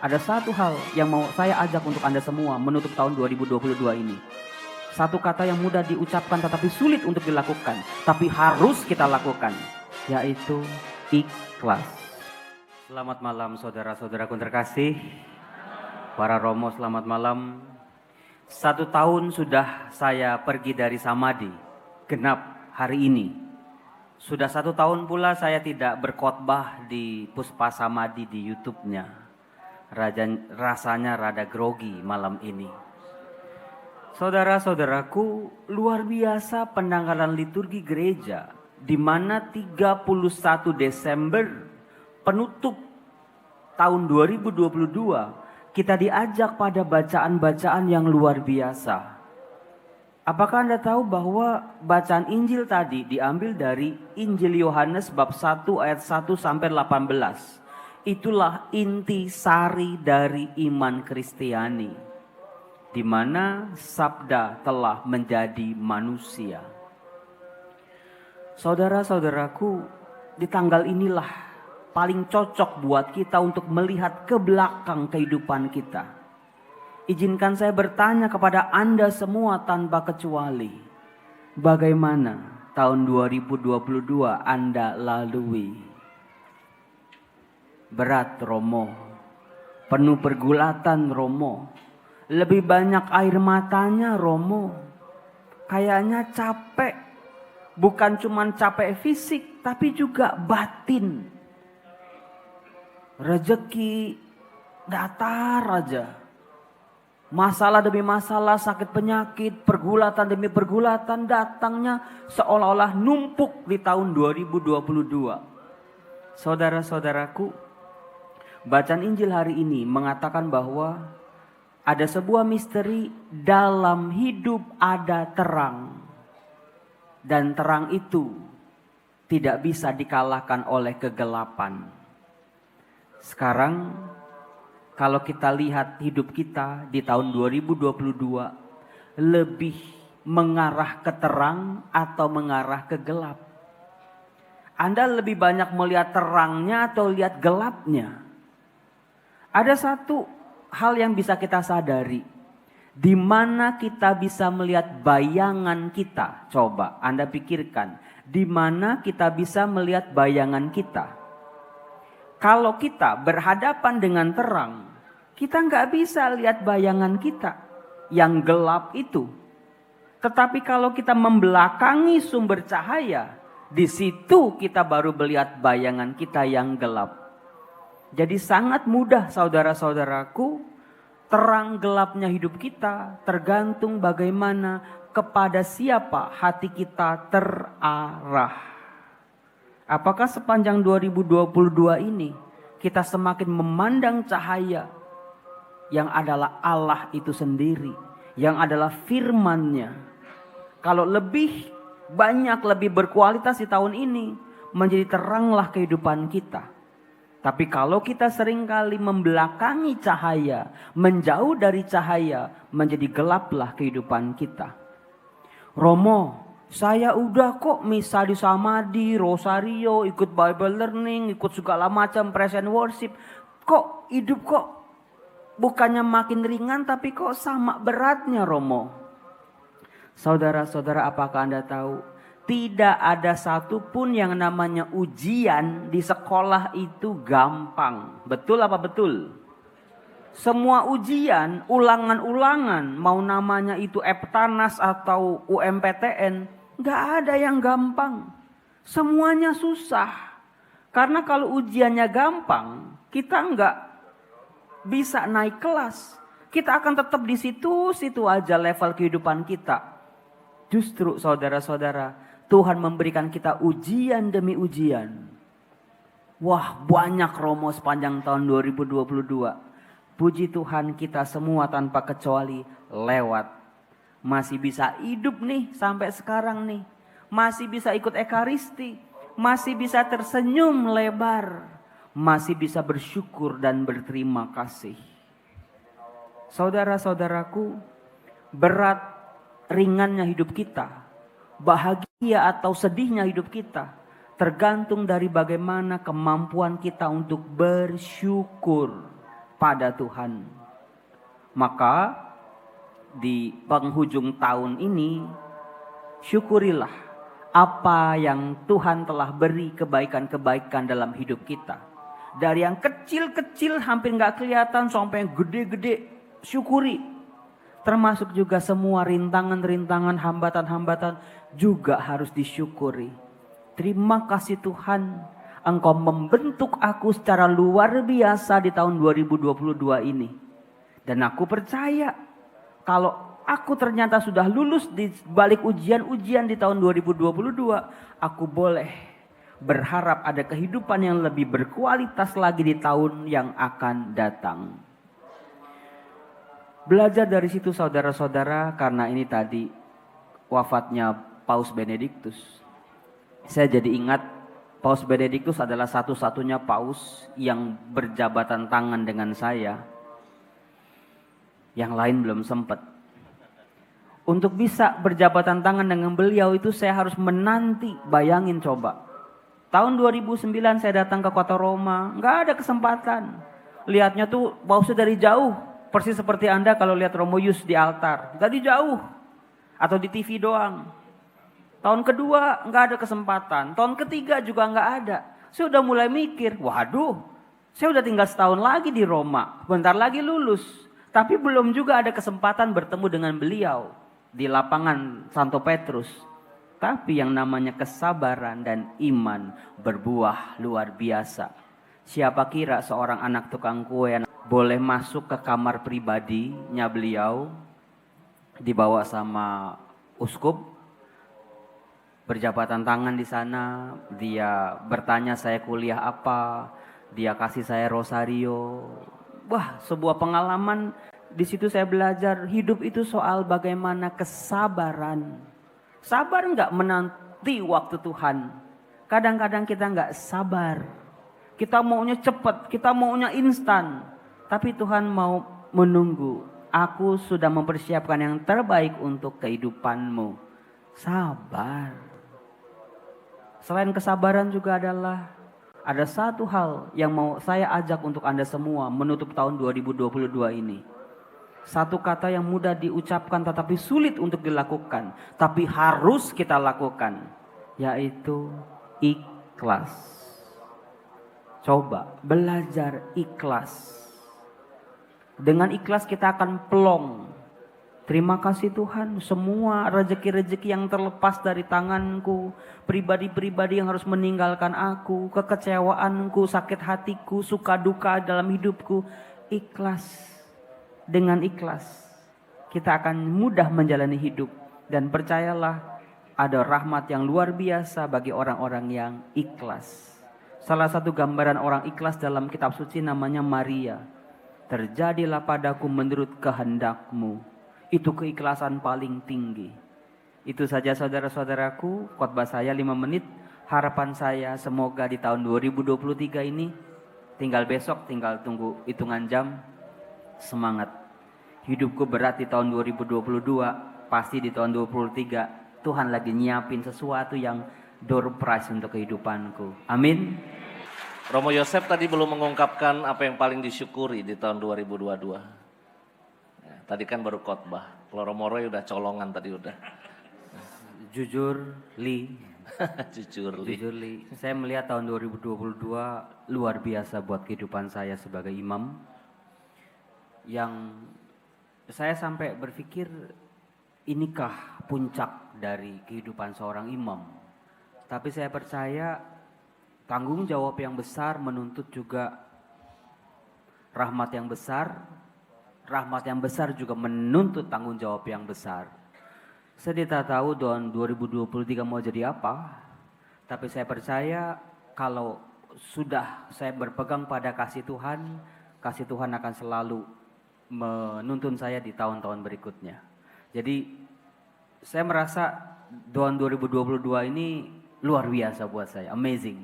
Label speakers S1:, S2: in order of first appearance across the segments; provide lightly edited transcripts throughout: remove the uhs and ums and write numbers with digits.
S1: Ada satu hal yang mau saya ajak untuk Anda semua menutup tahun 2022 ini. Satu kata yang mudah diucapkan tetapi sulit untuk dilakukan, tapi harus kita lakukan, yaitu ikhlas. Selamat malam saudara-saudaraku terkasih. Para Romo, selamat malam. 1 tahun sudah saya pergi dari Samadhi, genap hari ini. Sudah 1 tahun pula saya tidak berkhotbah di Puspa Samadhi di YouTube-nya. Rasanya rada grogi malam ini. Saudara-saudaraku, luar biasa penanggalan liturgi gereja, di mana 31 Desember penutup tahun 2022 kita diajak pada bacaan-bacaan yang luar biasa. Apakah Anda tahu bahwa bacaan Injil tadi diambil dari Injil Yohanes bab 1 ayat 1 sampai 18. Itulah inti sari dari iman Kristiani, di mana sabda telah menjadi manusia. Saudara-saudaraku, di tanggal inilah paling cocok buat kita untuk melihat ke belakang kehidupan kita. Izinkan saya bertanya kepada Anda semua tanpa kecuali, bagaimana tahun 2022 Anda lalui? Berat Romo, penuh pergulatan Romo, lebih banyak air matanya Romo, kayaknya capek, bukan cuma capek fisik tapi juga batin. Rezeki datar aja. Masalah demi masalah, sakit penyakit, pergulatan demi pergulatan datangnya seolah-olah numpuk di tahun 2022. Saudara-saudaraku, bacaan Injil hari ini mengatakan bahwa ada sebuah misteri, dalam hidup ada terang. Dan terang itu tidak bisa dikalahkan oleh kegelapan. Sekarang kalau kita lihat hidup kita di tahun 2022 lebih mengarah ke terang atau mengarah ke gelap? Anda lebih banyak melihat terangnya atau lihat gelapnya? Ada satu hal yang bisa kita sadari, di mana kita bisa melihat bayangan kita. Coba Anda pikirkan, di mana kita bisa melihat bayangan kita? Kalau kita berhadapan dengan terang, kita nggak bisa lihat bayangan kita yang gelap itu. Tetapi kalau kita membelakangi sumber cahaya, di situ kita baru melihat bayangan kita yang gelap. Jadi sangat mudah saudara-saudaraku, terang gelapnya hidup kita tergantung bagaimana kepada siapa hati kita terarah. Apakah sepanjang 2022 ini kita semakin memandang cahaya yang adalah Allah itu sendiri, yang adalah firman-Nya? Kalau lebih banyak, lebih berkualitas di tahun ini, menjadi teranglah kehidupan kita. Tapi kalau kita seringkali membelakangi cahaya, menjauh dari cahaya, menjadi gelaplah kehidupan kita. Romo, saya udah kok misa di Samadhi, Rosario, ikut Bible learning, ikut segala macam present worship. Kok hidup kok bukannya makin ringan tapi kok sama beratnya Romo? Saudara-saudara, apakah Anda tahu? Tidak ada satupun yang namanya ujian di sekolah itu gampang. Betul apa betul? Semua ujian, ulangan-ulangan, mau namanya itu Eptanas atau UMPTN, gak ada yang gampang. Semuanya susah. Karena kalau ujiannya gampang, kita gak bisa naik kelas. Kita akan tetap di situ-situ aja level kehidupan kita. Justru saudara-saudara, Tuhan memberikan kita ujian demi ujian. Wah, banyak Romo sepanjang tahun 2022. Puji Tuhan, kita semua tanpa kecuali lewat. Masih bisa hidup nih sampai sekarang nih. Masih bisa ikut ekaristi. Masih bisa tersenyum lebar. Masih bisa bersyukur dan berterima kasih. Saudara-saudaraku, berat ringannya hidup kita, bahagia atau sedihnya hidup kita, tergantung dari bagaimana kemampuan kita untuk bersyukur. pada Tuhan. Maka di penghujung tahun ini, syukurilah apa yang Tuhan telah beri kebaikan-kebaikan dalam hidup kita. Dari yang kecil-kecil hampir gak kelihatan sampai yang gede-gede, syukuri. Termasuk juga semua rintangan-rintangan, hambatan-hambatan juga harus disyukuri. Terima kasih Tuhan, Engkau membentuk aku secara luar biasa di tahun 2022 ini. Dan aku percaya kalau aku ternyata sudah lulus di balik ujian-ujian di tahun 2022, aku boleh berharap ada kehidupan yang lebih berkualitas lagi di tahun yang akan datang. Belajar dari situ saudara-saudara, karena ini tadi wafatnya Paus Benediktus. Saya jadi ingat Paus Benediktus adalah satu-satunya paus yang berjabatan tangan dengan saya. Yang lain belum sempat. Untuk bisa berjabatan tangan dengan beliau itu saya harus menanti, bayangin coba. Tahun 2009 saya datang ke kota Roma, nggak ada kesempatan. Lihatnya tuh pausnya dari jauh, persis seperti Anda kalau lihat Romoyus di altar, dari jauh atau di TV doang. Tahun kedua nggak ada kesempatan, tahun ketiga juga nggak ada. Saya udah mulai mikir, waduh, saya udah tinggal setahun lagi di Roma, bentar lagi lulus. Tapi belum juga ada kesempatan bertemu dengan beliau di lapangan Santo Petrus. Tapi yang namanya kesabaran dan iman berbuah luar biasa. Siapa kira seorang anak tukang kue yang boleh masuk ke kamar pribadinya beliau, dibawa sama uskup, berjabatan tangan di sana, dia bertanya saya kuliah apa, dia kasih saya rosario. Wah, sebuah pengalaman. Di situ saya belajar hidup itu soal bagaimana kesabaran. Sabar enggak menanti waktu Tuhan. Kadang-kadang kita enggak sabar. Kita maunya cepat, kita maunya instan. Tapi Tuhan mau menunggu. Aku sudah mempersiapkan yang terbaik untuk kehidupanmu. Sabar. Selain kesabaran juga adalah ada satu hal yang mau saya ajak untuk Anda semua menutup tahun 2022 ini. Satu kata yang mudah diucapkan tetapi sulit untuk dilakukan. Tapi harus kita lakukan. Yaitu ikhlas. Coba belajar ikhlas. Dengan ikhlas kita akan plong. Terima kasih Tuhan, semua rezeki-rezeki yang terlepas dari tanganku, pribadi-pribadi yang harus meninggalkan aku, kekecewaanku, sakit hatiku, suka duka dalam hidupku, ikhlas. Dengan ikhlas, kita akan mudah menjalani hidup. Dan percayalah, ada rahmat yang luar biasa bagi orang-orang yang ikhlas. Salah satu gambaran orang ikhlas dalam kitab suci namanya Maria. Terjadilah padaku menurut kehendakmu. Itu keikhlasan paling tinggi. Itu saja saudara-saudaraku, khotbah saya 5 menit. Harapan saya semoga di tahun 2023 ini, tinggal besok, tinggal tunggu hitungan jam. Semangat. Hidupku berat di tahun 2022, pasti di tahun 2023 Tuhan lagi nyiapin sesuatu yang door prize untuk kehidupanku. Amin.
S2: Romo Yosef tadi belum mengungkapkan apa yang paling disyukuri di tahun 2022. Tadi kan baru khotbah. Kalau Romo Roy udah colongan tadi udah.
S1: Jujur, Li.
S2: Jujur, Li.
S1: Saya melihat tahun 2022 luar biasa buat kehidupan saya sebagai imam. Yang saya sampai berpikir, inikah puncak dari kehidupan seorang imam? Tapi saya percaya tanggung jawab yang besar menuntut juga rahmat yang besar. Rahmat yang besar juga menuntut tanggung jawab yang besar. Saya tidak tahu tahun 2023 mau jadi apa. Tapi saya percaya kalau sudah saya berpegang pada kasih Tuhan akan selalu menuntun saya di tahun-tahun berikutnya. Jadi saya merasa tahun 2022 ini luar biasa buat saya, amazing.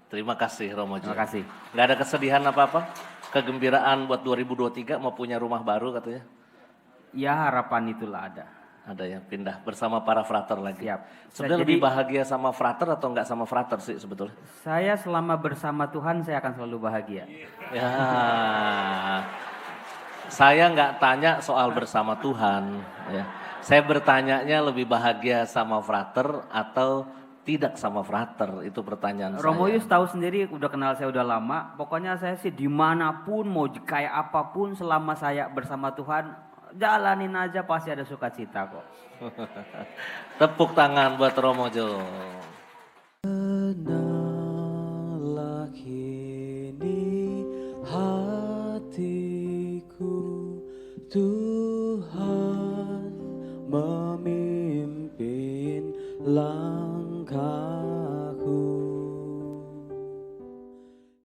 S2: Terima kasih Romo.
S1: Terima kasih.
S2: Gak ada kesedihan apa-apa? Kegembiraan buat 2023 mau punya rumah baru katanya?
S1: Ya harapan itulah ada.
S2: Ada yang pindah bersama para frater lagi.
S1: Siap.
S2: Sebenarnya
S1: Jadi-
S2: lebih bahagia sama frater atau enggak sama frater sih sebetulnya?
S1: Saya selama bersama Tuhan saya akan selalu bahagia.
S2: Ya, saya nggak tanya soal bersama Tuhan. Ya. Saya bertanyanya lebih bahagia sama frater atau tidak sama frater, itu pertanyaan
S1: Romo
S2: saya.
S1: Yus tahu sendiri, udah kenal saya udah lama. Pokoknya saya sih dimanapun, mau kayak apapun, selama saya bersama Tuhan, jalanin aja pasti ada sukacita kok.
S2: Tepuk tangan buat Romo Jo.
S3: Kenalah kini hatiku, Tuhan memimpin langkahku.